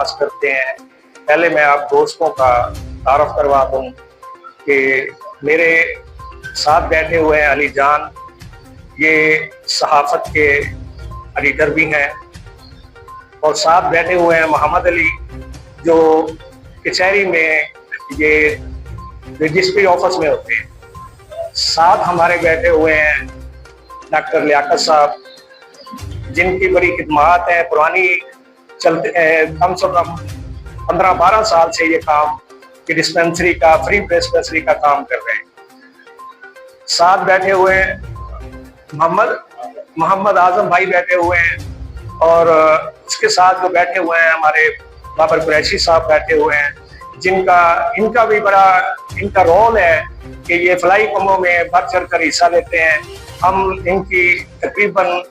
आगाज करते हैं, पहले मैं आप दोस्तों का तारुफ करवा दूं कि मेरे साथ बैठे हुए हैं अली जान, ये सहाफत के एडिटर भी हैं, और साथ बैठे हुए हैं मोहम्मद अली जो कचहरी में ये रजिस्ट्री ऑफिस में होते हैं। साथ हमारे बैठे हुए हैं डॉक्टर लियाकत साहब, जिनकी बड़ी खिदमात है, पुरानी चलते कम से कम 15-12 साल से ये काम कि डिस्पेंसरी का, फ्री डिस्पेंसरी का काम कर रहे हैं। साथ बैठे हुए हैं मोहम्मद आजम भाई बैठे हुए हैं, और उसके साथ जो बैठे हुए हैं हमारे बाबर कुरैशी साहब बैठे हुए हैं, इनका भी बड़ा इनका रोल है कि ये फलाई कामों में बढ़ चढ़ कर हिस्सा लेते हैं। हम इनकी तकरीबन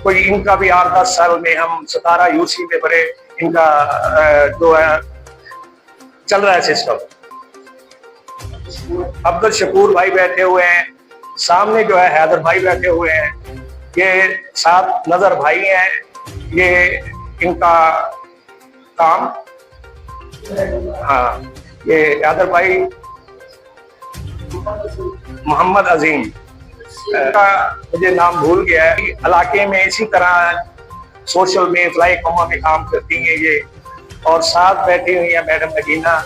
कोई इनका भी 8-10 साल में हम 17 यूसी में बड़े इनका जो है चल रहा है सिस्टम। अब्दुल शकूर भाई बैठे हुए हैं, सामने जो है हैदर भाई बैठे हुए हैं, ये साथ नजर भाई हैं, ये इनका काम, हाँ ये हैदर भाई मोहम्मद अजीम का मुझे नाम भूल गया है। इलाके में इसी तरह सोशल में फ्लाई कॉमा में काम करती हैं ये, और साथ बैठी हुई है मैडम नगीना,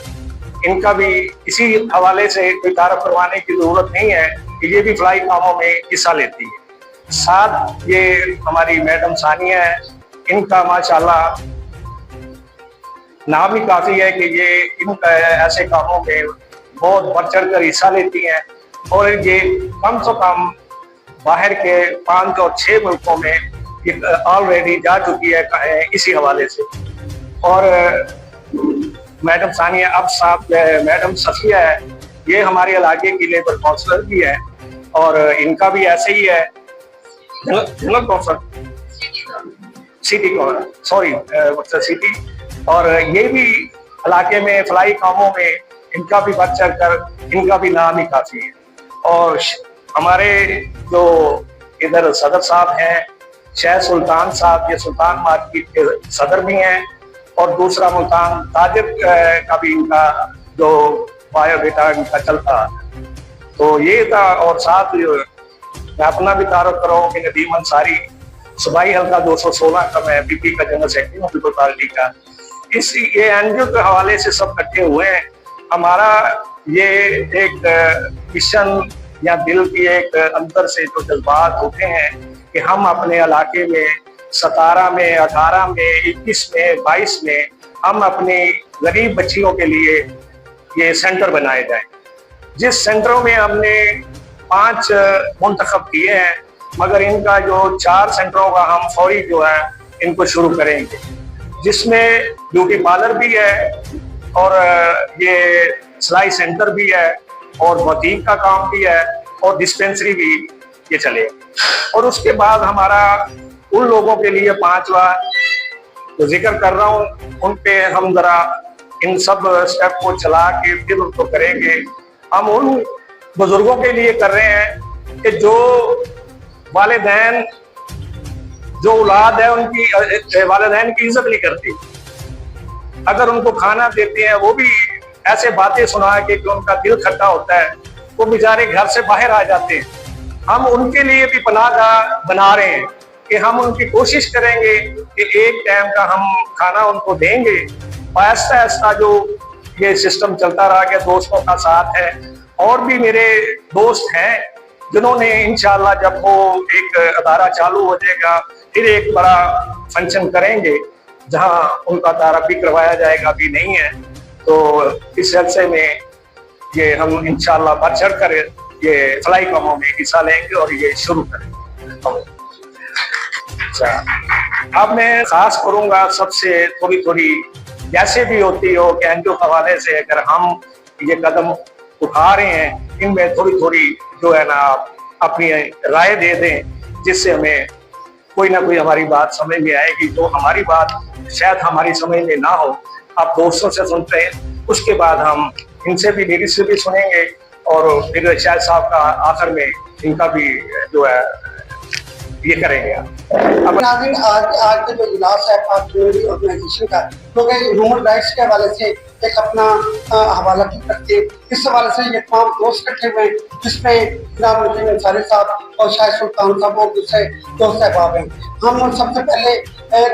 इनका भी इसी हवाले से कोई तारफ करवाने की जरूरत नहीं है कि ये भी फ्लाई कामों में हिस्सा लेती है। साथ ये हमारी मैडम सानिया है, इनका माशाल्लाह नाम ही काफी है कि ये इनका ऐसे कामों में बहुत बढ़ चढ़ कर हिस्सा लेती हैं, और ये कम से कम बाहर के 5 और 6 मुल्कों में ऑलरेडी जा चुकी है इसी हवाले से। और मैडम सानिया अब साथ मैडम सफिया है, ये हमारे इलाके की लेबर काउंसलर भी है, और इनका भी ऐसे ही है जनरल काउंसलर सिटी, और ये भी इलाके में फलाई कामों में इनका भी बढ़ चढ़ कर इनका भी नाम ही काफी है। और हमारे जो इधर सदर साहब हैं शेख सुल्तान साहब, ये सुल्तान मार्केट के सदर भी हैं, और दूसरा मुल्तान ताजिर का भी इनका जो बायोडेटा इनका चलता है। तो ये था, और साथ मैं अपना भी तारुफ कराऊं कि नदीम अंसारी सूबाई हल्का 216 का मैं पीपी का जनरल सेक्रेटरी हूँ पीपल पार्टी का। ये एनजीओ के हवाले से सब इकट्ठे हुए हैं। हमारा ये एक मिशन या दिल की एक अंदर से जो जज्बात होते हैं कि हम अपने इलाके में 17 में, 18 में, 21 में, 22 में हम अपनी गरीब बच्चियों के लिए ये सेंटर बनाए जाएं, जिस सेंटरों में हमने 5 मुंतखब किए हैं, मगर इनका जो 4 सेंटरों का हम फौरी जो है इनको शुरू करेंगे, जिसमें ब्यूटी पार्लर भी है, और ये सिलाई सेंटर भी है, और बुटीक का काम भी है, और डिस्पेंसरी भी ये चले। और उसके बाद हमारा उन लोगों के लिए 5वां जो जिक्र कर रहा हूँ, उन पे हम जरा इन सब स्टेप को चला के फिर उनको करेंगे। हम उन बुजुर्गों के लिए कर रहे हैं कि जो वालिदैन, जो औलाद है उनकी वालिदैन की इज्जत नहीं करती, अगर उनको खाना देते हैं वो भी ऐसे बातें सुना के कि उनका दिल खट्टा होता है, वो बेचारे घर से बाहर आ जाते हैं। हम उनके लिए भी पनाहगाह बना रहे हैं कि हम उनकी कोशिश करेंगे कि एक टाइम का हम खाना उनको देंगे। आहिस्ता आहिस्ता जो ये सिस्टम चलता रहा गया, दोस्तों का साथ है, और भी मेरे दोस्त हैं जिन्होंने इंशाल्लाह जब वो एक अदारा चालू हो जाएगा फिर एक बड़ा फंक्शन करेंगे जहां उनका तारफ भी करवाया जाएगा, भी नहीं है तो इस सिलसिले में ये हम इंशाल्लाह बढ़ चढ़ कर ये फलाई कामों में हिस्सा लेंगे और ये शुरू करेंगे। अच्छा, अब मैं खास करूंगा सबसे थोड़ी जैसे भी होती हो कि एनजीओ हवाले से अगर हम ये कदम उठा रहे हैं, इनमें थोड़ी जो है ना अपनी राय दे दें, जिससे हमें कोई ना कोई हमारी बात समझ में आएगी। तो हमारी बात शायद हमारी समझ में ना हो, आप दोस्तों से सुनते हैं, उसके बाद हम इनसे भी, मेरी से भी सुनेंगे, और फिर शायद साहब का आखिर में इनका भी जो है ये करेंगे। अब नाज़रीन, आज का जो इजलास है पाक कम्युनिटी ऑर्गेनाइजेशन का, लोग ह्यूमन राइट्स के हवाले से एक अपना हवाला करके इस हवाले से ये तमाम दोस्त इकट्ठे हुए हैं, जिसमें जनाब नजीम अंसारी साहब और शाहिद सुल्तान साहब और दूसरे दोस्त अहबाब हैं। हम उन सबसे पहले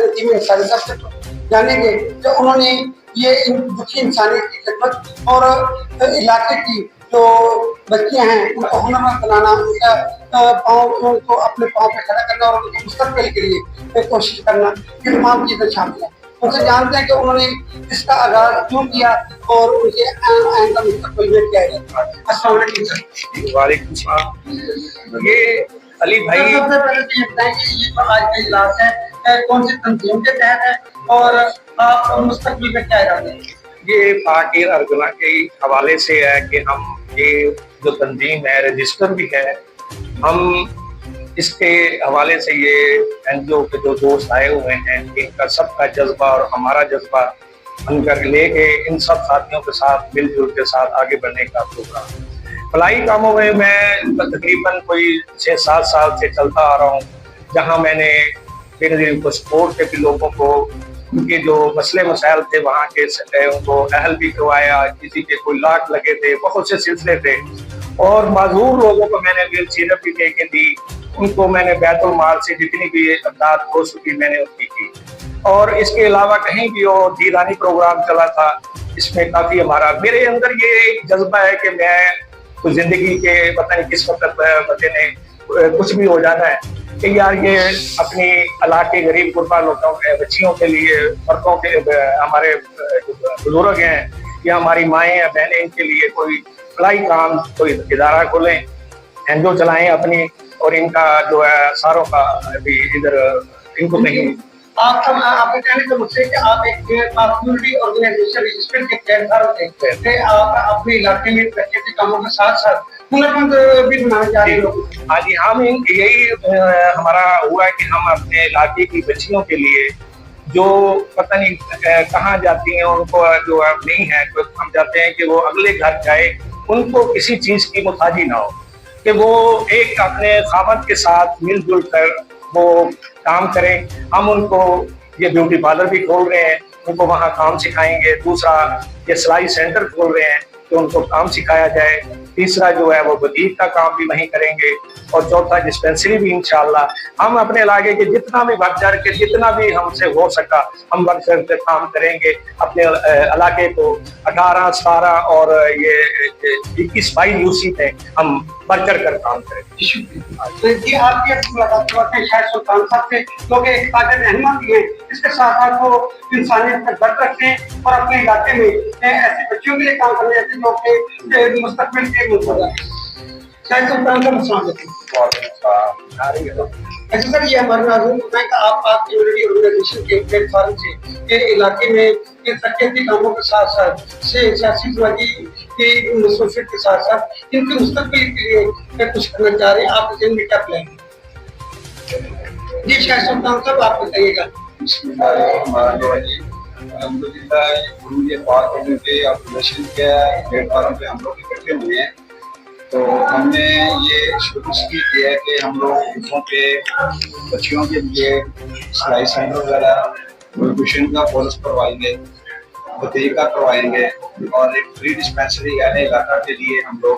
नजीम अंसारी साहब से जानेंगे कि उन्होंने ये दुखी इंसानियत की खिदमत और इलाके की जो बच्चियां हैं उनको हुनरमंद बनाना, उनको अपने पाँव पे खड़ा करना और उनके मुस्तकबिल के लिए कोशिश करना, ये तमाम चीजें शामिल हैं। उनसे जानते हैं कि उन्होंने इसका आगाज क्यों किया और उनके आइंदा मुस्तकबिल में क्या है। अस्सलाम वालेकुम। वालेकुम सलाम। ये अली भाई, सबसे पहले तो ये बताएं कि ये जो आज का इजलास है कौन सी तंजीम के तहत है और आप मुस्तकबिल में क्या इरादे हैं? ये पाक अर्जुना के हवाले से है कि हम ये जो तंजीम है रजिस्टर भी है, हम इसके हवाले से ये एनजीओ के जो दोस्त आए हुए हैं इनका सबका जज्बा और हमारा जज्बा अंदर लेके इन सब साथियों के साथ मिलजुल के साथ आगे बढ़ने का प्रोग्राम। भलाई कामों में मैं तकरीबन कोई 6-7 साल से चलता आ रहा हूँ, जहाँ मैंने को सपोर्ट के भी लोगों को उनके जो मसले मसाइल थे वहाँ के उनको अहल भी करवाया, किसी के कोई लाख लगे थे, बहुत से सिलसिले थे और माजूर लोगों को मैंने व्हील चेयर भी दे के दी, उनको मैंने बैतुल माल से जितनी भी इमदाद हो सकी मैंने उनकी की। और इसके अलावा कहीं भी वो दीदानी प्रोग्राम चला था, इसमें काफी हमारा मेरे अंदर ये एक जज्बा है कि मैं तो जिंदगी के पता नहीं किस वक्त बच्चे ने कुछ भी हो जाना है कि यार ये अपनी इलाके गरीब गुरबा लोगों के बच्चियों के लिए, मर्दों के, हमारे बुजुर्ग हैं या हमारी माएँ या बहनें, इनके लिए कोई भलाई काम कोई इदारा खोलें, एनजीओ चलाएं अपनी, और इनका जो है सारों का भी इधर इनको नहीं। आपके कहने का मुझसे कि आप एक कम्युनिटी ऑर्गेनाइजेशन रजिस्टर के तहत थे, आप अपने इलाके में प्रकृति कामों के साथ साथ हुनरमंद भी बनाने जा रहे हो। हाँ जी, हम यही हमारा हुआ है कि हम अपने इलाके की बच्चियों के लिए जो पता नहीं कहाँ जाती हैं, उनको जो अब नहीं है, तो हम चाहते हैं कि वो अगले घर जाए, उनको किसी चीज की मुताजी ना हो, कि वो एक अपने खामद के साथ मिलजुल कर वो काम करें। हम उनको ये ब्यूटी पार्लर भी खोल रहे हैं, उनको वहाँ काम सिखाएंगे। दूसरा ये सिलाई सेंटर खोल रहे हैं तो उनको काम सिखाया जाए। तीसरा जो है वो बुटीक का काम भी वहीं करेंगे और चौथा डिस्पेंसरी भी इंशाल्लाह हम अपने इलाके के जितना भी बढ़ चढ़ के जितना भी हमसे हो सका हम बढ़ चढ़ के काम करेंगे। अपने इलाके को 18, 17 और ये 21-22 यूसी में हम बढ़ चढ़ कर काम करेंगे। जी, आपकी मुलाकात शायद सुल्तान साहब से लोग एक ताकत रहनुमा भी है, इसके साथ साथ वो इंसानियत पर डट रखते हैं और अपने इलाके में ऐसे बच्चों के लिए काम करने जाते हैं जो कि मुस्तकबिल के शायद सुल्तान का मसला है। ऐसे सर, ये हमारे नाज़रीन बताएं कि आप कम्युनिटी ऑर्गेनाइजेशन के प्लेटफॉर्म से के इलाके में तरक्की कामों के साथ साथ सियासी समाजी की मसरूफियत के साथ साथ इनके मुस्तकबिल के लिए कुछ करना चाह रहे हैं, आपके जिन में क्या प्लान है? जी शायद सुल्तान साहब, आप बताइएगा। प्लेटफॉर्म पे हम लोग इकट्ठे हुए हैं, तो हमने ये शुरू किया है कि हम लोग बच्चों पे बच्चियों के लिए सिलाई सेंटर वगैरह ट्यूशन का कोर्स करवाएंगे, बुटीक का करवाएंगे और एक फ्री डिस्पेंसरी यानी इलाका के लिए हम लोग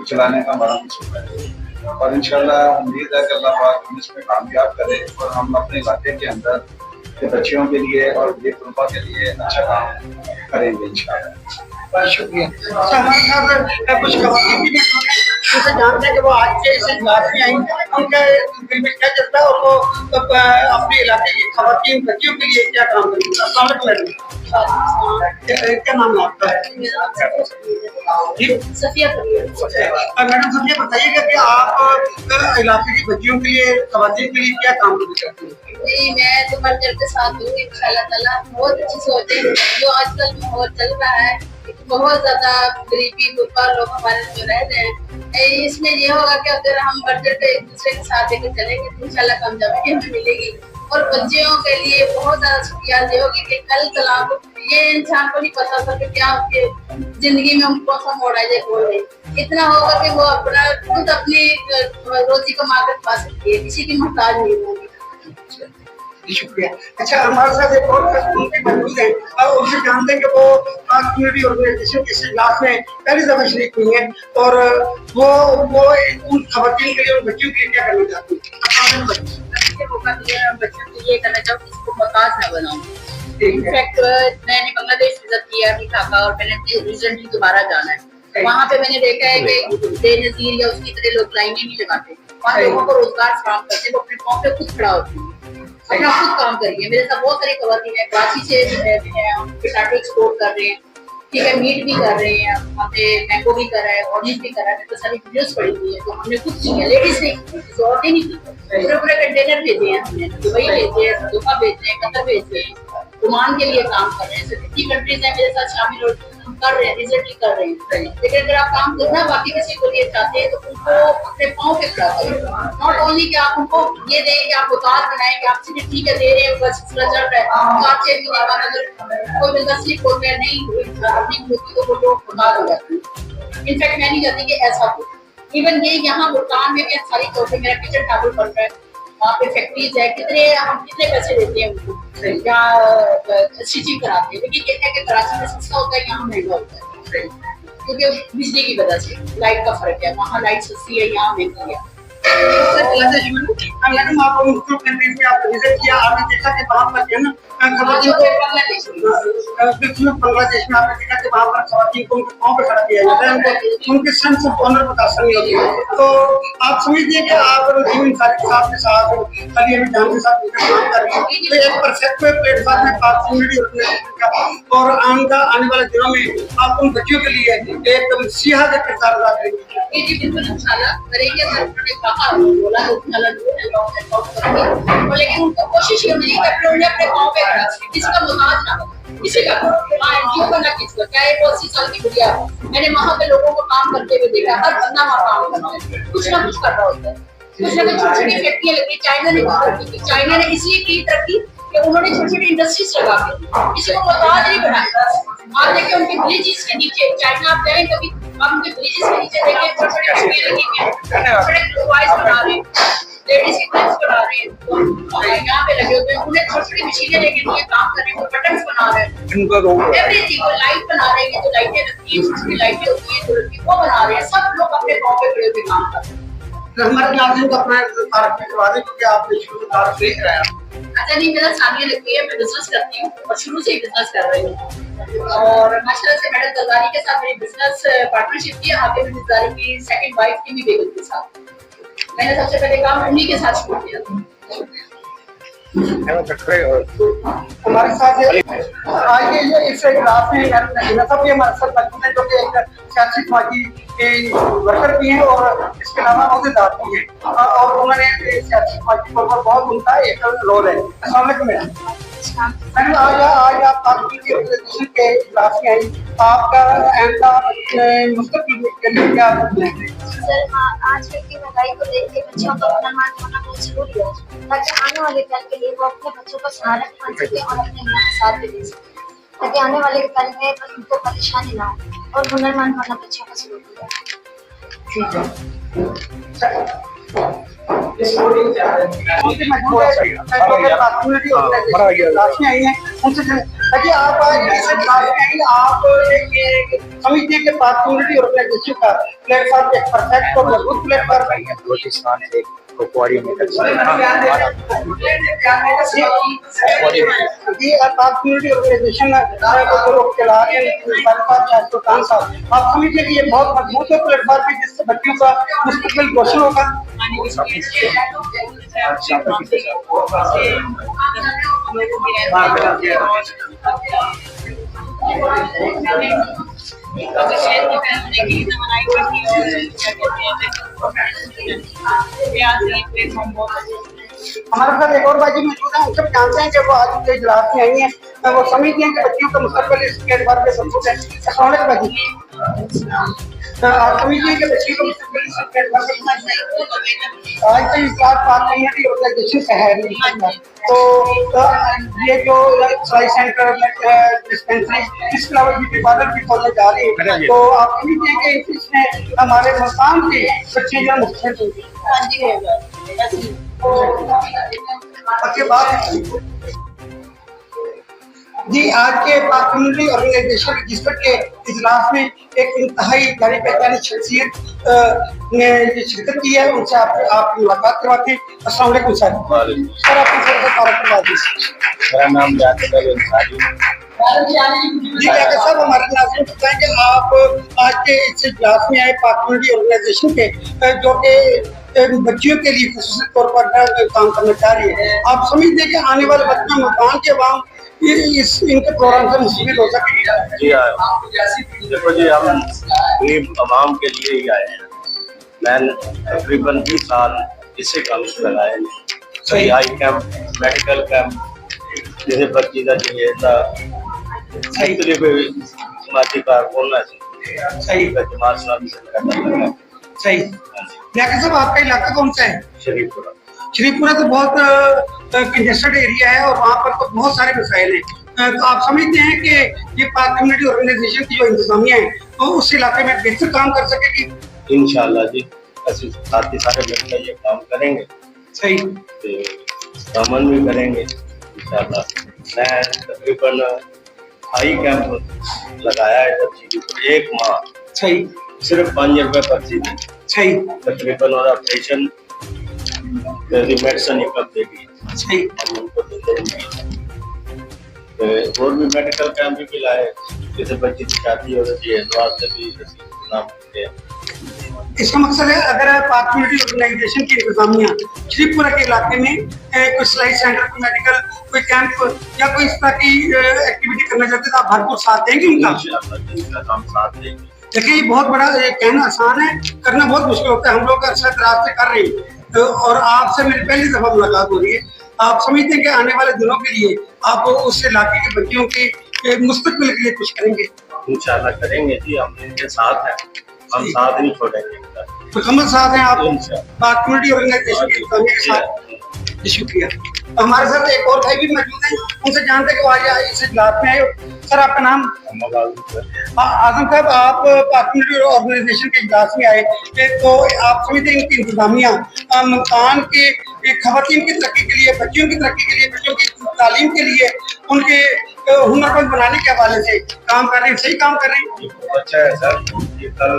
चलाने का हमारा मंसूबा है। और इंशाल्लाह उम्मीद है कि अल्लाह पाक हम इसमें कामयाब करे और हम अपने इलाके के अंदर के बच्चियों के लिए और ये गुरबा के लिए अच्छा काम करेंगे इंशाल्लाह। बहुत शुक्रिया। अच्छा, हमारे साथ कुछ खवातीन भी उनसे जानते हैं कि वो आज के इस इजलास में आई, उनके दिल में क्या चलता है और वो अपने इलाके की खवातीन बच्चियों के लिए क्या काम करेंगे। अस्सलाम वालेकुम, क्या नाम है आपका? सफिया। मैडम सफिया, बताइएगा कि आप इलाके की बच्चियों के लिए, खवातीन के लिए क्या काम करते हैं? जी, मैं तो बढ़ चढ़ के साथ दूंगी इंशाल्लाह ताला। बहुत अच्छी सोच है। जो आजकल माहौल चल रहा है, बहुत ज्यादा गरीबी गुरबा लोग हमारे जो रह रहे हैं, इसमें ये होगा कि अगर हम बढ़ चढ़ के एक दूसरे के साथ लेकर चलेंगे तो इंशाल्लाह कामयाबी हमें मिलेगी। और बच्चियों के लिए बहुत ज्यादा शुक्रिया अदा होगी कि कल तलाक ये इंसान को नहीं पता था कि क्या उसके जिंदगी में कौन सा मोड़ आ जाए बोल रहे इतना होगा कि वो अपना खुद अपनी रोजी कमा कर खा सकती है, किसी की मोहताज नहीं होगी। शुक्रिया। अच्छा, हमारे साथ एक और कस्टमर मौजूद है और उनसे जानते हैं कि वो कम्युनिटी ऑर्गेनाइजेशन के इजलास में पहली दफा शरीक हुई है और वो उन खवातीन के लिए और बच्चों के लिए क्या करना चाहती है। बच्चों के लिए करना चाहूँ इसको मोहताज न बनाऊँ। इनफैक्ट मैंने बांग्लादेश विजिट किया अभी ढाका और मैंने रिसेंटली दोबारा जाना है। वहाँ पे मैंने देखा है कि बेनजीर या उसकी तरह लोग लाइनें नहीं लगाते, वहाँ लोगों को रोजगार फराहम करते हैं, वो अपने पाँव पे खुद खड़ा होती है, अपना खुद काम करिए। मेरे साथ बहुत सारी खवातीन है, कराची से पटाटे एक्सपोर्ट कर रहे हैं, ठीक है, मीट भी कर रहे हैं, वहाँ पे मैंगो भी कर रहा है, ऑरेंज भी कर रहा है, तो सारी वीडियोस पड़ी हुई है, तो हमने खुद की है, लेडीज ने की, औरतें नहीं की। पूरे पूरे कंटेनर भेजे हैं हमने, दुबई भेजे हैं, दोहा भेजे हैं, कतर भेजे हैं, ओमान के लिए काम कर रहे हैं। 50 कंट्रीज हैं मेरे साथ शामिल और कर रहे हैं, रिजल्ट कर रहे हैं। लेकिन अगर आप काम करना बाकी किसी को लिए चाहते हैं तो उनको अपने पाँव पे खड़ा करें। नॉट ओनली कि आप उनको ये दें कि आप उतार बनाएं कि आप सीधे ठीक है दे रहे हैं बस चल रहा है, तो आप चेक भी अगर कोई बिजनेस स्लिप हो गया नहीं अपनी होती तो वो लोग उतार हो जाते हैं। इनफैक्ट मैं नहीं चाहती कि ऐसा हो। इवन ये यहाँ भुगतान में भी सारी चौथे मेरा किचन टेबल बन रहा है, वहाँ पे फैक्ट्रीज है, हम कितने पैसे देते हैं उनको या स्टिचिंग कराते हैं, लेकिन कहते हैं कि कराची में सस्ता होता है, यहाँ महंगा होता है क्योंकि बिजली की वजह से लाइट का फर्क है, वहाँ लाइट सस्ती है, यहाँ महंगी है। मैडम आप मुख्तलिफ कंट्रीज में आपने विजिट किया, आपने देखा कि वहाँ पर जो है ना खवातीन को बांग्लादेश में आपने देखा कि वहाँ पर खवातीन को उनके पाँव पे खड़ा किया जाता है, उनके सेंस ऑफ ऑनर मुतासर नहीं होती है। तो आप समझिए कि आप जीवन साहब के साथ अली अहमद जान के साथ काम कर रही हैं, तो एक परफेक्ट प्लेटफॉर्म है पाक कम्युनिटी ऑर्गेनाइजेशन का, और आने वाले दिनों में आप उन बच्चों के लिए एक सियाह का किरदार अदा करेंगे। जी बिल्कुल इंशाल्लाह करेंगे। अगर उन्होंने कहा बोला तो इंशाल्लाह, लेकिन उनको कोशिश ये नहीं करते उन्हें अपने पाँव पे खड़ा करें, किसी का मुताज ना हो, किसी का क्यों करना किसी का, क्या 80 साल की गुड़िया है, मैंने वहाँ पे लोगों को काम करते हुए देखा, हर बंदा वहाँ काम कर रहा है, कुछ ना कुछ कर रहा होता है, कुछ ना कुछ छोटी छोटी फैक्ट्रियाँ लगी। चाइना ने तरक्की की, चाइना ने इसलिए की तरक्की कि उन्होंने छोटी छोटी इंडस्ट्रीज लगा के किसी को मुताज नहीं बनाया। आप देखिए उनके विलेजेस के नीचे, चाइना आप जाएं कभी, आप उनके विलेजेस के नीचे देखिए छोटे छोटे फैक्ट्रियाँ लगी हैं, छोटे टॉयज बना रहे हैं, लेडीज के क्लिप्स बना रहे हैं, यहाँ पे लगे होते हैं, उन्हें छोटी छोटी मशीनें लेके दिए काम कर रहे हैं, वो बटन्स बना रहे हैं, एवरीथिंग, वो लाइट बना रहे हैं, जो लाइटें लगती हैं छोटी लाइटें होती हैं वो बना रहे हैं, सब लोग अपने पाँव पे खड़े होकर काम कर रहे हैं। हमारे नाज़रीन को अपना तारफ़ करवा दें क्योंकि आपने शुरू से तारफ़ देख रहे हैं। अच्छा नहीं, मेरा सानिया लगी है, मैं बिजनेस करती हूँ और शुरू से ही बिजनेस कर रही हूँ और माशाल्लाह से मैडम जरदारी के साथ मेरी बिजनेस पार्टनरशिप की है। आगे मैं जरदारी की सेकंड वाइफ की भी बेगम के साथ मैंने सबसे पहले काम उन्हीं के साथ शुरू किया था। हमारे साथ आइए ये इस इजलास में सब ये हमारे साथ मौजूद है जो कि एक सियासी समाजी वर्कर भी हैं और इसके अलावा अहदेदार भी हैं और उन्होंने सियासी समाजी तौर पर बहुत उनका एक रोल है। अस्सलाम वालेकुम मैडम, आज आप पाकिस्तान ऑर्गेनाइजेशन के इजलास में आई, आपका ऐसा मुस्तकबिल के लिए क्या सर आजकल की महंगाई को देख के बच्चों का हुनरमंद होना बहुत जरूरी है ताकि आने वाले कल के लिए वो अपने बच्चों को सहारा बन सके और अपने माँ का साथ भी दे सके, ताकि आने वाले कल में उनको परेशानी ना हो और हुनरमंद होना बच्चों का जरूरी है। ठीक है। ताकि आप आप समझिए कि पाक कम्युनिटी ऑर्गेनाइजेशन का प्लेटफॉर्म एक परफेक्ट और मजबूत प्लेटफॉर्म है। बलूचिस्तान से कोऑर्डिनेटर ये पाक कम्युनिटी ऑर्गेनाइजेशन को चला रहे हैं साहब, आप समझिए कि ये बहुत मजबूत प्लेटफॉर्म है जिससे बच्चों का मुस्तकबिल रोशन होगा। हमारे साथ एक और बाजी मौजूद है, सब जानते हैं कि वो आज के इजलास में आई हैं, वो समझते हैं कि बच्चों का मुस्तकबिल इसके एतबार से मजबूत है। आप समझिए कि बच्चों का आज तो इस्लाम पाक कम्युनिटी ऑर्गेनाइजेशन का है तो ये जो सिलाई सेंटर डिस्पेंसरी इसके अलावा ब्यूटी पार्लर भी खोलने जा रही है तो आप समझते हैं कि इसमें हमारे मुल्तान के बच्चे जो मुख्तलिफ होंगे। हाँ जी होगा। अच्छी बात है जी। आज के पाक कम्युनिटी ऑर्गेनाइजेशन रजिस्टर के इजलास में एक इंतहाई जानी पहचानी शख्सियत ने शिरकत की है। उनसे आप मुलाकात करवाते हैं। अस्सलाम वालेकुम सर। सर आप मेरा नाम जाकिर अंसारी। जी डॉक्टर साहब हमारे नाज़रीन को बताएं कि आप आज के इस इजलास में आए पाक कम्युनिटी ऑर्गेनाइजेशन के जो कि बच्चियों के लिए खुसूसी तौर पर काम करना चाह रही है। आप समझते हैं कि आने वाले वक्त में मुल्तान के अवाम इनके प्रोग्राम से मुस्तफिद हो सकेगी? जी देखो जी, हम गरीब आवाम के लिए ही आए हैं। मैं तकरीबन 20 साल इसे काम लगाए हैं। सही आई कैंप, मेडिकल कैंप जैसे बच्ची का चाहिए था सही तरीके समाजी कारकुन सही जमात करना सही। डॉक्टर साहब आपका इलाका कौन सा है? शरीफपुरा। शरीफपुरा तो बहुत कंजेस्टेड एरिया है और वहाँ पर तो बहुत सारे मसाइल हैं। तो आप समझते हैं कि ये पाक कम्युनिटी ऑर्गेनाइजेशन की जो इंतजामिया है तो उस इलाके में बेहतर काम कर सकेगी? इंशाल्लाह जी, ऐसे साथी सारे मिलकर ये काम करेंगे। सही दामन भी करेंगे इंशाल्लाह। मैं तकरीबन हाई कैंप लगाया है एक माह। सही सिर्फ 5 रुपए पर्ची दी। सही तकरीबन और ऑपरेशन मेडिसिन कब देगी। सही हम उनको देंगे। और भी मेडिकल कैंप भी लाए जैसे बच्ची की शादी हो रही है तो आपसे भी नाम इसका मकसद है अगर पाक कम्युनिटी ऑर्गेनाइजेशन की इंतजामिया शरीफपुरा के इलाके में कोई सिलाई सेंटर, कोई मेडिकल, कोई कैंप या कोई इस तरह की एक्टिविटी करना चाहते तो आप भरपूर साथ देंगे उनका? हम साथ देंगे। देखिए ये बहुत बड़ा कहना आसान है, करना बहुत मुश्किल होता है। हम लोग अरसा दराज से कर रहे हैं और आपसे मेरी पहली दफा मुलाकात हो रही है। आप समझते हैं कि आने वाले दिनों के लिए आप उस इलाके के बच्चियों के मुस्तकबिल के लिए कुछ करेंगे? इंशाल्लाह करेंगे जी, हम इनके साथ हैं, हम साथ नहीं छोड़ेंगे। मुकम्मल साथ हैं आप पाक कम्युनिटी ऑर्गेनाइजेशन के साथ। शुक्रिया। हमारे साथ एक और भाई भी मौजूद हैं, उनसे जानते हैं कि आज इस इजलास में आए। सर आपका नाम? आजम साहब, आप पाक कम्युनिटी ऑर्गेनाइजेशन के इजलास में आए तो आप समझते हैं इनकी इंतजामिया मुल्तान के खवातीन की तरक्की के लिए, बच्चियों की तरक्की के लिए, बच्चों की तालीम के लिए, उनके हुनरमंद बनाने के हवाले से काम कर रहे हैं? सही काम कर रहे हैं? अच्छा है सर। ये कल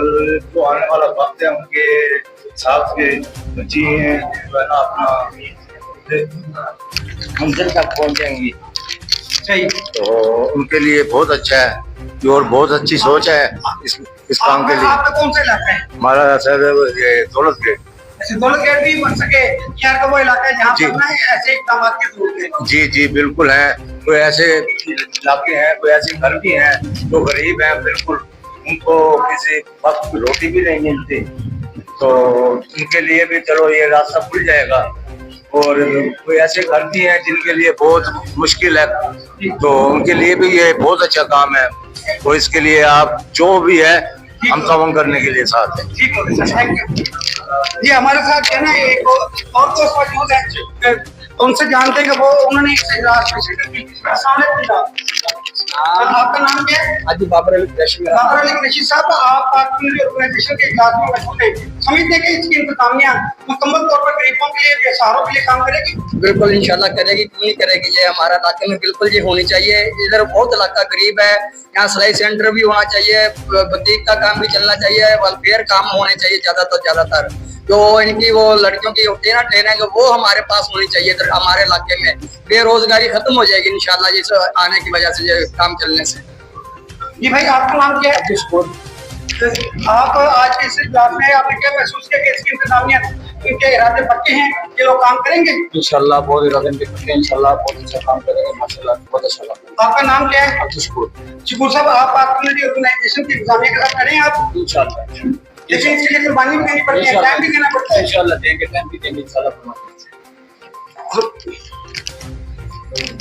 जो आने वाला वक्त है उनके साथ के बच्चे हैं जो है ना अपना मंजिल तक पहुंचेंगी। सही। तो उनके लिए बहुत अच्छा है और बहुत अच्छी सोच है इस काम के लिए। आपका कौन सा इलाका है? हमारा सर ये दौलत गेट। दौलत गेट भी बन सके शहर का वो इलाका है जहाँ पर ना ऐसे इक़दाम की जरूरत है। जी जी बिल्कुल है। कोई ऐसे इलाके हैं, कोई ऐसे घर भी हैं जो गरीब हैं, बिल्कुल उनको किसी वक्त की रोटी भी नहीं मिलती, तो उनके लिए भी चलो ये रास्ता खुल जाएगा। और कोई ऐसे घर भी हैं जिनके लिए बहुत मुश्किल है, तो उनके लिए भी ये बहुत अच्छा काम है। तो इसके लिए आप जो भी है हम काम करने के लिए साथ हैं। ठीक है, थैंक यू जी। हमारे साथ है ना एक और दोस्त मौजूद है, उनसे जानते हैं कि वो उन्होंने इस इजलास में शिरकत की। आपका नाम क्या है? हाजी बाबर अली कुरैशी। बाबर अली कुरैशी साहब, आप पाक कम्युनिटी ऑर्गेनाइजेशन के इजलास में मौजूद हैं। समझते हैं कि इसकी इंतजामिया मुकम्मल तौर पर गरीबों के लिए, बेसहारों के लिए काम करेगी? बिल्कुल इंशाल्लाह करेगी, क्यों नहीं करेगी। ये हमारा इलाके में बिल्कुल ये होनी चाहिए। इधर बहुत इलाका गरीब है, यहाँ सिलाई सेंटर भी होना चाहिए, बुटीक का काम भी चलना चाहिए, वेलफेयर काम होने चाहिए ज्यादातर। जो इनकी वो लड़कियों की होती है ना ट्रेनिंग, वो हमारे पास होनी चाहिए। इधर हमारे इलाके में बेरोजगारी खत्म हो जाएगी इंशाल्लाह ये आने की वजह से, ये काम चलने से। जी भाई, आपका नाम क्या है? आप आज के इस इजलास में आपने क्या महसूस किया कि इसकी इंतजामिया, इनके इरादे पक्के हैं, ये लोग काम करेंगे? इंशाल्लाह बहुत इरादे पक्के हैं, इंशाल्लाह बहुत अच्छा काम करेंगे माशाल्लाह, बहुत अच्छा काम। आपका नाम क्या है? शुक्र। शिकूर साहब, आप पाक कम्युनिटी ऑर्गेनाइजेशन की इंतजामिया के साथ खड़े हैं आप? इंशाल्लाह। लेकिन इसके लिए कुर्बानी भी देनी पड़ती है, टाइम भी देना पड़ता है। इंशाल्लाह देंगे, टाइम भी देंगे इंशाल्लाह।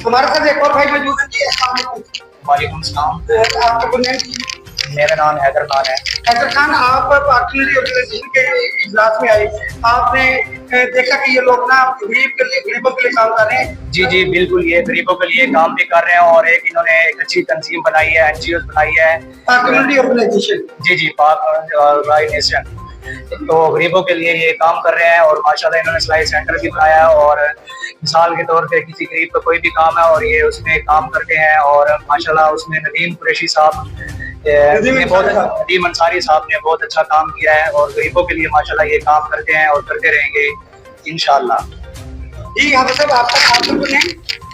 हमारे साथ एक और भाई मौजूद है जी। अस्सलाम वालेकुम। वालेकुम सलाम। आपका गुड नेम? मेरा नाम हैदर खान है। हैदर खान, आप पार्टनरी ऑर्गेनाइजेशन के इजलास में आए, आपने देखा कि ये लोग ना गरीबों के लिए काम कर रहे हैं। जी जी बिल्कुल, ये गरीबों के लिए काम भी कर रहे हैं और एक इन्होंने एक अच्छी तंजीम बनाई है, NGO बनाई है, पार्टनरी ऑर्गेनाइजेशन। जी जी, पाक ऑर्गेनाइजेशन। तो गरीबों के लिए ये काम कर रहे हैं और माशाल्लाह इन्होंने सिलाई सेंटर भी बनाया है और मिसाल के तौर पे किसी गरीब का कोई भी काम है और ये उसमें काम करते हैं और माशाल्लाह उसमें नदीम कुरैशी साहब नदीम अंसारी साहब ने बहुत अच्छा काम किया है और गरीबों के लिए माशाल्लाह ये काम करते हैं और करते रहेंगे इंशाल्लाह। जी हाँ साहब, आपका नाम सुने।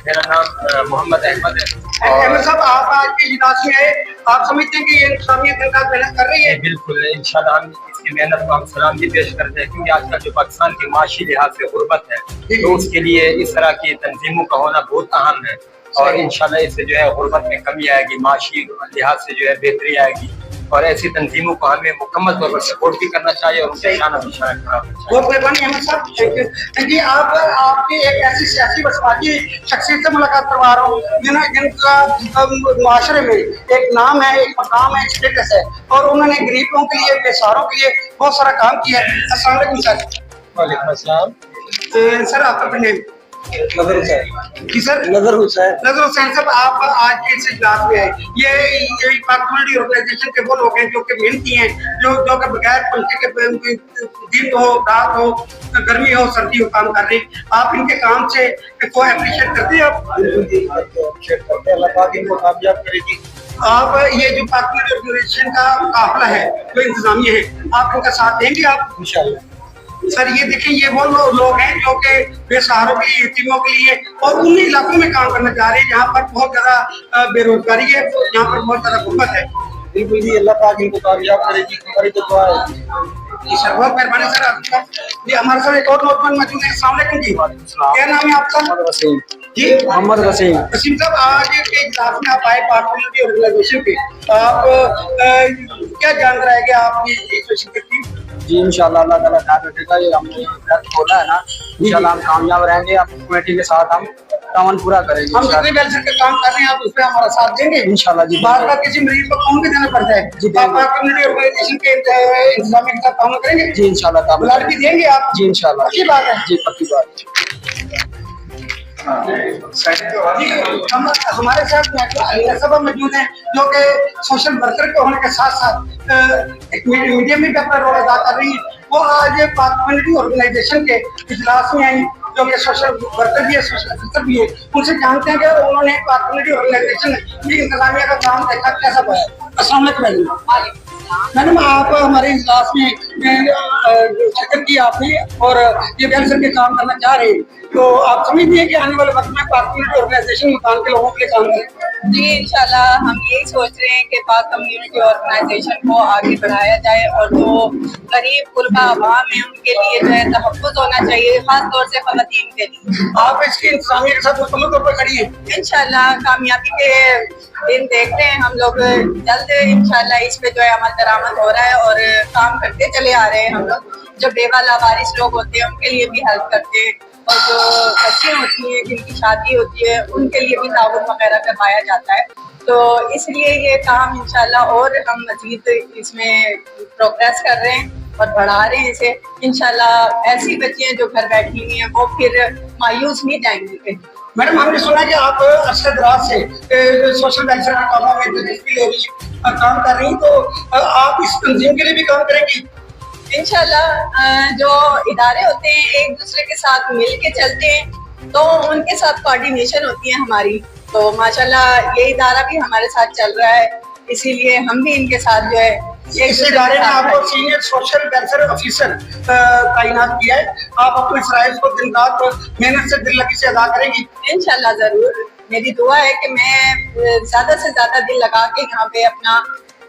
मेरा नाम मोहम्मद अहमद है। अहमद साहब, आप आज के इजलास में आए, आप समझते हैं कि ये इंसानियत दिन रात मेहनत कर रही है? बिल्कुल, इंशाल्लाह हम इसकी मेहनत को हम सलाम भी पेश करते हैं, क्योंकि आजकल जो पाकिस्तान की माशी लिहाज से गुर्बत है तो उसके लिए इस तरह की तंजीमों का होना बहुत अहम है और इंशाल्लाह इससे जो है गुर्बत में कमी आएगी, माशी लिहाज से जो है बेहतरी आएगी और ऐसी तंजीमों को हमें मुकम्मल तौर पर सपोर्ट भी करना चाहिए और उनसे शाना बिशाना करना चाहिए। बहुत मेहरबानी अहमद साहब, थैंक यू जी। आप आपकी एक ऐसी सियासी व समाजी शख्सियत से मुलाकात करवा रहा हूँ जिनका माशरे में एक नाम है, एक मकाम है, स्टेटस है और उन्होंने गरीबों के लिए, बेसहारों के लिए बहुत सारा काम किया है। अस्सलाम वालेकुम सर। वालेकुम अस्सलाम। सर आपका नेम? नजर हुसैन। जी सर, नजर हुसैन। नजर हुसैन साहब, आप आज के इस इजलास में आए, ये पार्टनरी ऑर्गेनाइजेशन के वो लोग हैं जो कि मेहनती हैं, जो कि बगैर पंखे के दिन हो रात हो गर्मी हो सर्दी हो काम कर रहे हैं। आप इनके काम से को अप्रिशिएट करते हैं? आप अप्रिशिएट करते हैं, अल्लाह पाक इनको कामयाब करेगी। आप ये जो पार्टनरी ऑर्गेनाइजेशन का काफिला है, जो इंतजामिया है, आप इनका साथ देंगे? आप इंशाल्लाह। सर ये देखें, ये वो लोग हैं जो कि बेसहारों के लिए, यतीमों के लिए और उन इलाकों में काम करना चाह रहे हैं जहाँ पर बहुत ज्यादा बेरोजगारी है, यहाँ पर बहुत ज्यादा गुर्बत है। बिल्कुल जी, अल्लाह पाक इनको कामयाब करेगी, हमारी तो दुआ है। जी सर, बहुत मेहरबानी सर आपका। जी हमारे साथ एक और नौजवान मौजूद है। अस्सलाम वालेकुम जी, क्या नाम है आपका? वसीम जी मोहम्मद वसीम। वसीम साहब, आज के इजलास में आप आए पार्टनरी ऑर्गेनाइजेशन के, आप क्या जान रहेंगे आप ये शिरकत की? जी इंशाल्लाह अल्लाह ताला ख्याल रखेगा, ये हमने बोला है ना, इंशाल्लाह हम कामयाब रहेंगे, हम कमेटी के साथ हम काम पूरा करेंगे। हम जितने वेलफेयर के काम कर रहे हैं आप उस पर हमारा साथ देंगे इंशाल्लाह जी। बार बार किसी मरीज को फोन भी देना पड़ता है जी, आप कम्युनिटी ऑर्गेनाइजेशन के इंतजाम के साथ काम करेंगे? जी इंशाल्लाह। ब्लड भी देंगे आप? जी इंशाल्लाह। पक्की बात है? जी पक्की बात। जी हमारे साथ अलीना साहब मौजूद हैं जो कि सोशल वर्कर के होने के साथ साथ एक मीडिया में भी अपना रोल अदा कर रही है। वो आज कम्युनिटी ऑर्गेनाइजेशन के इजलास में आई, जो कि सोशल वर्कर भी है, सोशल असिस्टेंट भी है। उनसे जानते हैं कि उन्होंने कम्युनिटी ऑर्गेनाइजेशन में इंतजामिया का काम देखा, कैसा पाया। अस्सलाम वालेकुम मैडम, आप हमारे इजलास में शिरकत की आपने और ये वेलफेयर के काम करना चाह रहे हैं, तो आप समझते हैं कि आने वाले वक्त में कम्युनिटी ऑर्गेनाइजेशन मकान के लोगों के लिए काम करें? जी इंशाल्लाह हम यही सोच रहे हैं कि पाक कम्युनिटी ऑर्गेनाइजेशन को आगे बढ़ाया जाए और जो गरीब गुरबा आवाम है उनके लिए जो है तहफ़्फ़ुज़ होना चाहिए, खास तौर से ख़वातीन के लिए। आप इसकी इंतजामिया के साथ मुकम्मल तौर पर खड़ी है? इंशाल्लाह कामयाबी के दिन देखते हैं हम लोग, जल्द इंशाल्लाह इस पे जो है अमल दरामद हो रहा है और काम करते चले आ रहे हैं। हम लोग जो बेवा लावारिस लोग होते हैं उनके लिए भी हेल्प करते हैं और जो बच्चे होती हैं जिनकी शादी होती है उनके लिए भी ताउन वगैरह करवाया जाता है। तो इसलिए ये काम इंशाल्लाह और हम मजीद इसमें प्रोग्रेस कर रहे हैं और बढ़ा रहे हैं इसे। इंशाल्लाह ऐसी बच्चियां जो घर बैठी हुई हैं वो फिर मायूस नहीं जाएंगी। मैडम, हमने सुना कि आप अरसे दराज से सोशल वेलफेयर के कामों में दिलचस्पी ले रही है, काम कर रही हैं, तो आप इस तंजीम के लिए भी काम करेंगी? इंशाल्लाह जो इदारे होते हैं एक दूसरे के साथ मिल के चलते हैं तो उनके साथ कोऑर्डिनेशन होती है हमारी, तो माशाल्लाह ये इदारा भी हमारे साथ चल रहा है, इसीलिए हम भी इनके साथ जो है इस इदारे ने आपको सीनियर सोशल वेलफेयर ऑफिसर तैनात किया है। आप अपने फराइज को दिन रात मेहनत से दिल लगी से अदा करेंगी? इंशाल्लाह जरूर। मेरी दुआ है कि मैं ज्यादा से ज्यादा दिल लगा के यहाँ पे अपना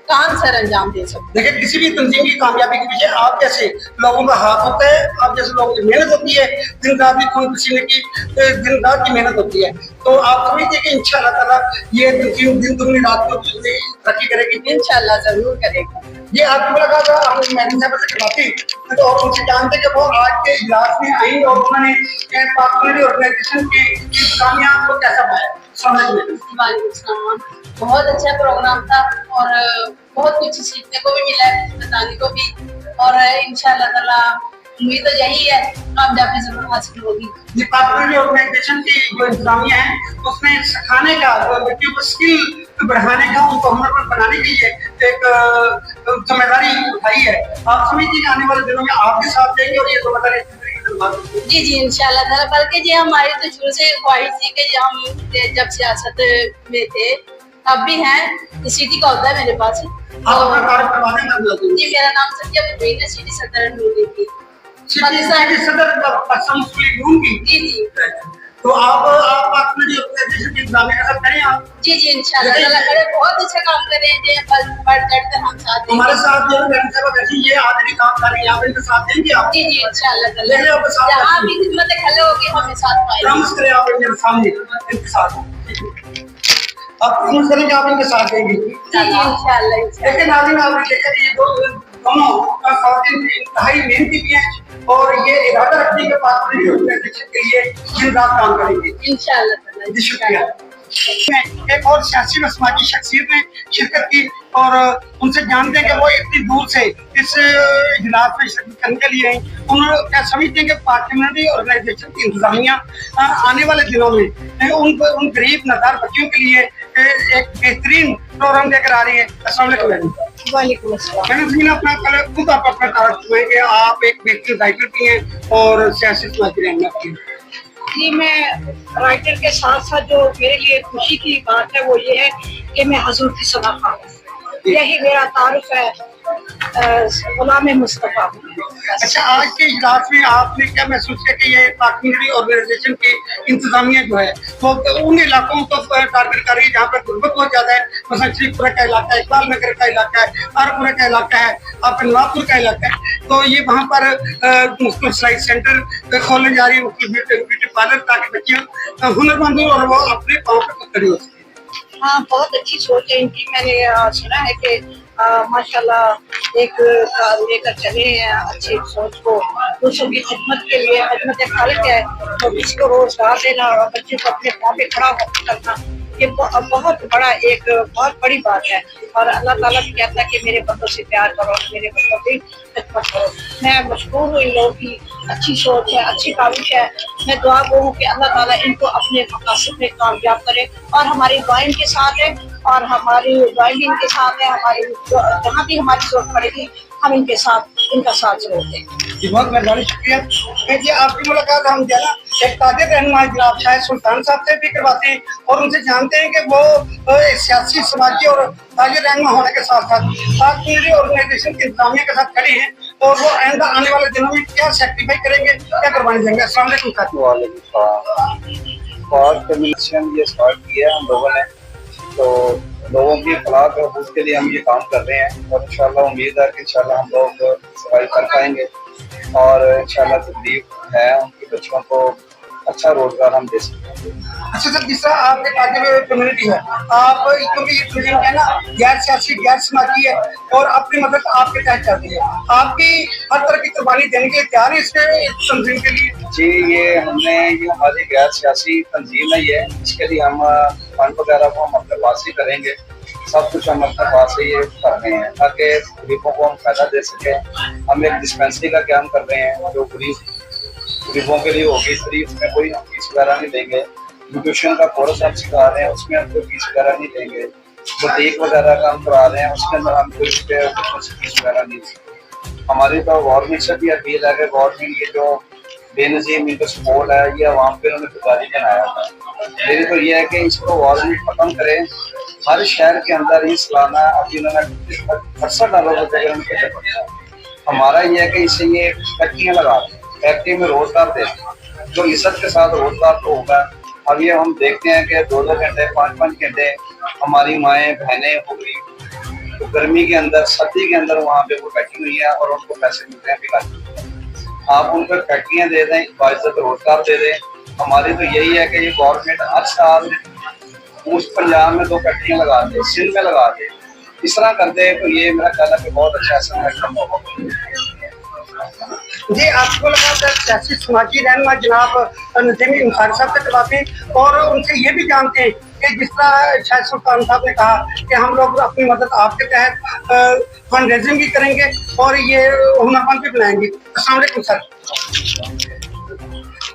काम सर अंजाम दे सकूं। देखिए, किसी भी तंजीम की कामयाबी के पीछे आप जैसे लोगों का हाथ होता है, आप जैसे लोगों की मेहनत होती है, दिन रात की खून पसीने की दिन रात की मेहनत होती है। तो आप समझिए कि इंशाल्लाह ताला ये तंजीम दिन दुगनी रात को तरक्की करेगी। इंशाल्लाह जरूर करेगी। ये आपकी मुलाकात हम मैडम साहब से करवाती तो और उनसे जानते कि वो आज के इजलास में आई और उन्होंने कम्युनिटी ऑर्गेनाइजेशन की इंतजामिया को कैसा पाया। वालेकुम सलाम। बहुत अच्छा प्रोग्राम था और बहुत कुछ सीखने को भी मिला है, बताने को भी, और इंशाल्लाह ताला उम्मीद तो यही है कामयाबी जरूर हासिल होगी। ये पार्टनर ऑर्गेनाइजेशन की जो इंतजामिया है उसमें सिखाने का, बच्चों को स्किल बढ़ाने का, उनको हुनरमंद बनाने के लिए एक जिम्मेदारी उठाई है। आप समझिए कि आने वाले दिनों में आपके साथ देंगे और ये जिम्मेदारी जी जी इंशाल्लाह ताला। बल्कि जी हमारी तो शुरू से ख्वाहिश थी कि हम जब सियासत में थे अब भी हैं, सिटी का होता है मेरे पास। आप अपना कार्य करवा दें। जी मेरा नाम सत्या मुबीन है, सिटी सदर नूरी की। सिटी सदर असम सुप्रीम कोर्ट की। जी जी तो आप पार्टनर ऑर्गेनाइजेशन की इंतजामिया के साथ करें आप। जी जी इंशाल्लाह ताला करें, बहुत अच्छा काम कर रहे हैं जी, बढ़ चढ़ कर हम साथ देंगे। हमारे साथ जो वैसे ये आज भी काम कर रहे हैं, आप इनके साथ देंगे आप। जी जी इंशाल्लाह ताला, ले लो आपके साथ। जहाँ भी खिदमत खड़े होगी हमें साथ पाएंगे। प्रॉमिस करें आप इनके सामने, इनके साथ आप प्रॉमिस करें कि आप इनके साथ देंगे। जी जी इंशाल्लाह। लेकिन नाज़रीन आपने देखा कि ये दोनों खातिन इंतहाई मेहनती भी हैं और ये इरादा रखने के बाद पूरी ऑर्गेनाइजेशन के लिए दिन रात काम करेंगे इंशाल्लाह ताला। जी शुक्रिया। एक और सियासी व समाजी शख्सियत ने शिरकत की और उनसे जानते हैं कि वो इतनी दूर से इस इजलास में शिरकत करने के लिए हैं। उन्होंने क्या समझते हैं कि पार्लियामेंट्री ऑर्गेनाइजेशन की इंतजामिया आने वाले दिनों में उन गरीब नदार बच्चों के लिए एक बेहतरीन प्रोग्राम लेकर आ रही है। अस्सलाम वालेकुम। वालेकुम अस्सलाम। मैंने अपना खुद आप अपना तारुफ हुए कि आप एक बेहतरीन राइटर भी हैं और सियासी समाजी रहनुमा भी हैं। जी मैं राइटर के साथ साथ जो मेरे लिए खुशी की बात है वो ये है कि मैं हजूर की सदाक़त हूँ, यही मेरा तारुफ है, गुलाम मुस्तफा। अच्छा, आज के इजलास में आपने क्या महसूस किया कि ये पार्लियामेंट्री ऑर्गेनाइजेशन की इंतजामिया जो है वो उन इलाकों को टारगेट कर रही है जहाँ पर गुर्बत बहुत ज्यादा है, मसलन श्रीपुरा का इलाका है, इकबाल नगर का इलाका है, आरपुरा का इलाका है, आपका नवाबपुर का इलाका है, तो ये वहाँ पर मुख्तलिफ सिलाई सेंटर खोलने जा रही है, ब्यूटी पार्लर, ताकि बच्चियाँ हुनरमंद हो और वो अपने पाँव पर खड़ी हो सके। हाँ बहुत अच्छी सोच है इनकी। मैंने सुना है कि माशाल्लाह एक लेकर चले हैं अच्छी सोच को, दूसरों की खिदमत के लिए, खिदमत खालिक है तो किसी को रोजगार देना और बच्चे को अपने पाँव पे खड़ा करना, ये बहुत बड़ा एक बहुत बड़ी बात है। और अल्लाह ताला भी कहता है कि मेरे बंदों से प्यार करो, मेरे बंदों की खिदमत करो। मैं मशहूर हूँ इन लोगों की अच्छी सोच है, अच्छी काविश है। मैं दुआ गो हूँ कि अल्लाह ताला इनको अपने मकासद में कामयाब करे और हमारी दुआएं इनके साथ है और हमारी दुआएं भी इनके साथ है। हमारी जहाँ भी हमारी जरूरत पड़ेगी हम इनके साथ इनका साथ जरूर देंगे। जी बहुत मेहरबानी, शुक्रिया। जी आपकी मुलाकात हम जो है ना एक ताज़े रहनुमा जनाब शायद सुल्तान साहब से भी करवाते हैं और उनसे जानते हैं कि वो सियासी समाजी और ताज़े रहनुमा होने के साथ साथ पार्लियामेंट्री ऑर्गेनाइजेशन की इंतजामिया के साथ खड़े हैं और वो आइंदा आने वाले दिनों में क्या सेक्रीफाई करेंगे, क्या करवाने जाएंगे। अस्सलाम वालेकुम। ये स्टार्ट किया हम लोगों ने, तो लोगों की फलाह और के लिए हम ये काम कर रहे हैं और इंशाल्लाह उम्मीद है कि इंशाल्लाह हम लोग सफाई कर पाएंगे और इंशाल्लाह तकलीफ है उनके बच्चों को अच्छा रोजगार हम दे सकते हैं। अच्छा सर, जिस तरह आपके ताकि कम्युनिटी है, आप क्योंकि ये दुनिया है ना गैर सियासी गैर समाजी है और अपनी मदद आपके तहत करती है, आपकी हर तरह की कुर्बानी देने के लिए तैयार है इसके तंजीम के लिए? जी ये हमारी गैर सियासी तंजीम है, ये इसके लिए हम फंड वगैरह को हम अपने पास ही करेंगे, सब कुछ हम अपने पास से ये कर रहे हैं ताकि गरीबों को हम फायदा दे सके। हम एक डिस्पेंसरी का काम कर रहे हैं जो गरीबों के लिए होगी फ्री, उसमें कोई हम फीस वगैरह नहीं देंगे। न्यूट्रिशन का कोर्स हम सिखा रहे हैं, उसमें हम कोई फीस वगैरह नहीं देंगे। बुटीक वगैरह का हम करा रहे हैं, उसके अंदर हम कोई फीस वगैरह नहीं देंगे। हमारी तो गवर्नमेंट से भी अपील है कि गवर्नमेंट ये जो बेनजीम इनका सपोर्ट है ये आवाम पे उन्होंने गुजारी बनाया था, मेरी तो ये है कि इसको गवर्नमेंट खत्म करे। हर शहर के अंदर ही सालाना अभी उन्होंने $68 हमारा ये है कि इससे ये फैक्ट्रियाँ लगा दें, फैक्ट्री में रोजगार दें, जो इज्जत के साथ रोजगार तो होगा। अब ये हम देखते हैं कि 2-2 घंटे 5-5 घंटे हमारी माएँ बहनें हो गई तो गर्मी के अंदर सर्दी के अंदर वहाँ पे वो बैठी हुई है और उनको पैसे मिलते हैं बिना। आप उनको फैक्ट्रियाँ दे दें, बाइज्जत रोजगार दे दें। हमारी तो यही है कि ये गवर्नमेंट हर साल उस पंजाब में 2 फैक्ट्रियाँ लगा दे, सिंध में लगा दे, इस तरह कर दे तो ये मेरा ख्याल है कि बहुत अच्छा ऐसा होगा। जी, आपको लगा सियासी समाजी रहनुमा जनाब नजीम अंसारी साहब से करवाते और उनसे ये भी जानते हैं कि जिस तरह शाहिद सुल्तान साहब ने कहा कि हम लोग अपनी मदद आपके तहत फंड रेजिंग भी करेंगे और ये हुनरमंद भी बनाएंगे। अस्सलाम वालेकुम सर।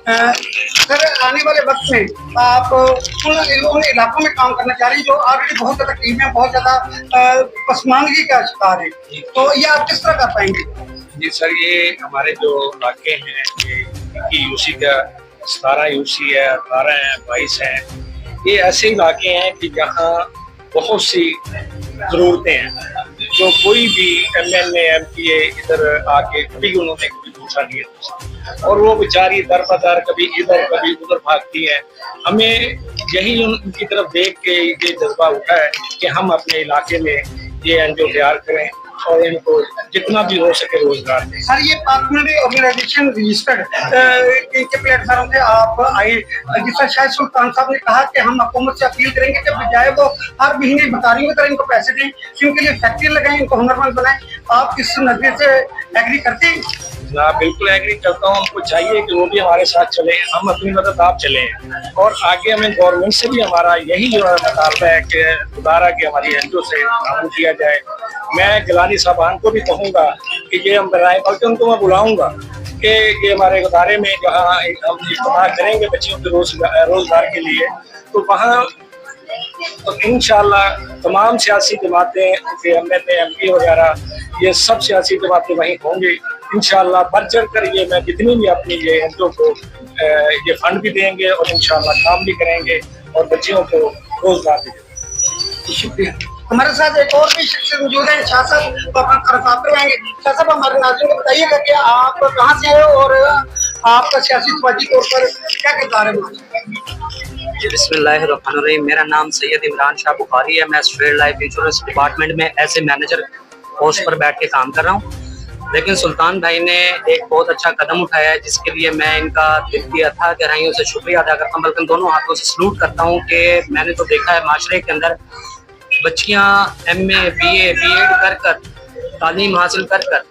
सर, आने वाले वक्त में आप उन इलाकों में काम करना चाह रहे हैं जो ऑलरेडी बहुत ज्यादा तकलीफ है, बहुत ज्यादा पसमानदगी का शिकार है, तो ये आप किस तरह कर पाएंगे? जी सर, ये हमारे जो इलाके हैं ये यूसी का 17 यूसी है, 18 है, 22 है। ये ऐसे इलाके हैं कि जहाँ बहुत सी ज़रूरतें हैं जो कोई भी MLA MPA इधर आके कभी उन्होंने कभी पूछा नहीं है और वो बेचारी दर बदर कभी इधर कभी उधर भागती है। हमें यही उनकी तरफ देख के ये जज्बा उठा है कि हम अपने इलाके में ये NGO तैयार करें और इनको जितना भी हो सके रोजगार दें। सर, ये पार्टनरी ऑर्गेनाइजेशन रजिस्टर्ड के प्लेटफॉर्म पे आप आए, जिसका शायद सुल्तान साहब ने कहा कि हम हुकूमत से अपील करेंगे कि बजाय वो हर महीने बता की तरह इनको पैसे दें, इनके लिए फैक्ट्री लगाएं, इनको हुनरमंद बनाएं। आप इस नजरिए से एग्री करते हैं? ना, बिल्कुल एग्री करता हूँ। हमको चाहिए कि वो भी हमारे साथ चले, हम अपनी मदद आप चलें और आगे हमें गवर्नमेंट से भी हमारा यही जो मुतालबा है कि दोबारा की हमारी NGO से काम किया जाए। मैं गिलानी साहबान को भी कहूँगा कि ये हम बनाए, बल्कि उनको मैं बुलाऊँगा कि ये हमारे इदारे में जहाँ हम इस्तेमाल करेंगे बच्चियों के रोजगार के लिए, तो वहाँ तो इंशाल्लाह तमाम सियासी जमातें, MLA MP वगैरह, ये सब सियासी जमातें वहीं होंगी इंशाल्लाह। बढ़ चढ़ कर ये मैं जितनी भी अपनी ये NGO को ये फंड भी देंगे और इंशाल्लाह काम भी करेंगे और बच्चियों को रोजगार भी देंगे। शुक्रिया। हमारे साथ एक और भी शख्स मौजूद है, शाह साहब, तो अपना तरफ रहेंगे। शाह साहब, हमारे नाज़रीन को बताइएगा कि आप कहाँ से आए और आपका सियासी समाजी तौर पर क्या किरदार है? बिस्मिल्लाहिर्रहमानिर्रहीम। मेरा नाम सैयद इमरान शाह बुखारी है। मैं स्टेट लाइफ इंश्योरेंस डिपार्टमेंट में एज ए मैनेजर पोस्ट पर बैठ के काम कर रहा हूँ। लेकिन सुल्तान भाई ने एक बहुत अच्छा कदम उठाया है जिसके लिए मैं इनका दिल की अथाह गहराइयों से शुक्रिया अदा करता हूँ, बल्कि दोनों हाथों से सलूट करता हूँ कि मैंने तो देखा है माशरे के अंदर बच्चियाँ MA BA B.Ed कर कर तालीम हासिल कर कर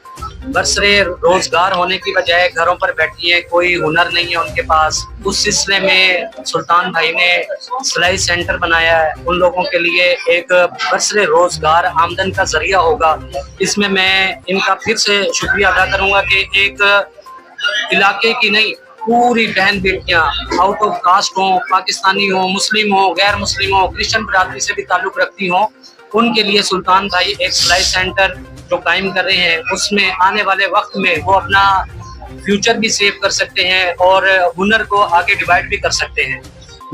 बरसरे रोजगार होने की बजाय घरों पर बैठी हैं, कोई हुनर नहीं है उनके पास। उस सिलसिले में सुल्तान भाई ने सिलाई सेंटर बनाया है, उन लोगों के लिए एक बरसरे रोजगार आमदन का जरिया होगा। इसमें मैं इनका फिर से शुक्रिया अदा करूंगा कि एक इलाके की नहीं, पूरी बहन बेटियां आउट ऑफ कास्ट हो, पाकिस्तानी हो, मुस्लिम हो, गैर मुस्लिम हो, क्रिश्चियन बरादरी से भी ताल्लुक रखती हो, उनके लिए सुल्तान भाई एक सिलाई सेंटर जो कायम कर रहे हैं उसमें आने वाले वक्त में वो अपना फ्यूचर भी सेव कर सकते हैं और हुनर को आगे डिवाइड भी कर सकते हैं।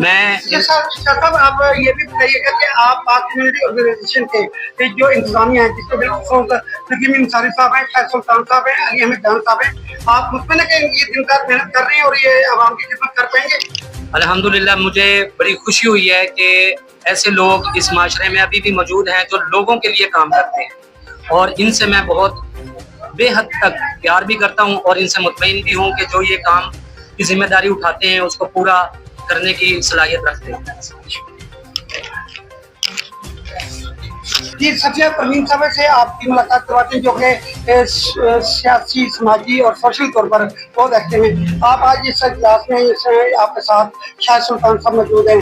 मैं साहब, आप ये भी बताइएगा कि आप पाक कम्युनिटी ऑर्गेनाइजेशन के जो इंतजामिया है, जिसके बिल्कुल नजीम अंसारी साहब हैं, शाहिद सुल्तान साहब हैं, अली अहमद जान साहब हैं, आप मुझमें ना कि ये दिन रात मेहनत कर रहे हैं और ये आवाम की खिदमत कर पाएंगे? अल्हम्दुलिल्लाह, मुझे बड़ी खुशी हुई है कि ऐसे लोग इस माशरे में अभी भी मौजूद हैं जो लोगों के लिए काम करते हैं और इनसे मैं बहुत बेहद तक प्यार भी करता हूं और इनसे मुतमईन भी हूं कि जो ये काम की जिम्मेदारी उठाते हैं उसको पूरा करने की सलाहियत रखते हैं। जी, सफिया परवीन साहब से आपकी मुलाकात करवाते हैं जो कि सियासी, समाजी और सोशल तौर पर बहुत एक्टिव हैं। आप आज इस इजलास में आपके साथ शाहिद सुल्तान साहब मौजूद हैं,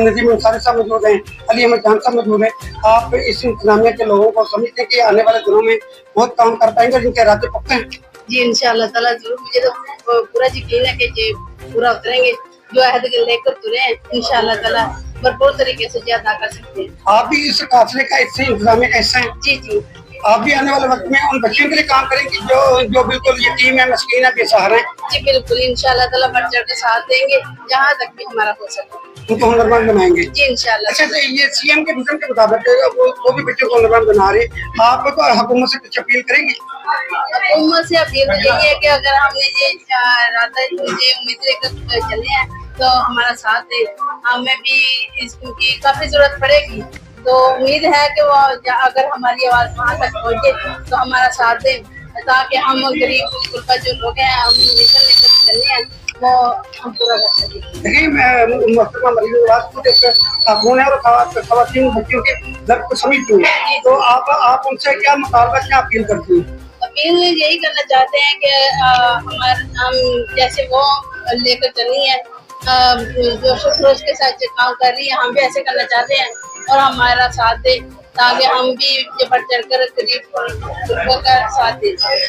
नजीम अंसारी साहब मौजूद हैं, अली अहमद जान साहब मौजूद हैं। आप इस इंतजामिया के लोगों को समझते हैं कि आने वाले दिनों में बहुत काम कर पाएंगे, जिनके इरादे पक्के हैं? जी इंशाल्लाह ताला जरूर, मुझे तो पूरा यकीन है कि ये पूरा उतरेंगे, जो अहद लेकर तुरे हैं इंशाल्लाह ताला भरपूर तरीके से अदा कर सकते हैं। आप भी इस काफिले का इससे इंतजामिया कैसे हैं? जी जी, आप भी आने वाले वक्त में उन बच्चियों के लिए काम करेंगे जो बिल्कुल यतीम है, मस्कीन है, बेसहारा है? जी बिल्कुल, इंशाल्लाह ताला बढ़ चढ़ के साथ देंगे जहाँ तक भी हमारा हो सके, उनको हुनरमंद बनाएंगे। जी इंशाल्लाह। अच्छा, तो ये CM के विजन के मुताबिक वो भी बच्चों को हुनरमंद बना रहे, आप तो हुकूमत से कुछ अपील करेंगे? हुकूमत से अपील तो यही है कि अगर हमने ये उम्मीद लेकर चले हैं तो हमारा साथ दे, हमें भी इसकी काफी जरूरत पड़ेगी, तो उम्मीद है कि वो अगर हमारी आवाज वहाँ तक पहुँचे तो हमारा साथ दे, ताकि हम गरीब गुरबा जो लोग हैं हम मिशन लेकर चले हैं वो हम पूरा कर सकें। देखिए, मोहतरमा मरीम नवाज खुद एक खातून है और खवातीन बच्चियों के दर्द को समझती हैं, तो आप उनसे क्या मुतालबा, क्या अपील करती हैं? अपील यही करना चाहते हैं कि हम जैसे वो लेकर चली है जो रोज के साथ जो काम कर रही है, हम भी ऐसे करना चाहते हैं और हमारा साथ दे, ताकि हम भी ये बढ़ चढ़ कर गरीब का साथ दे सकें।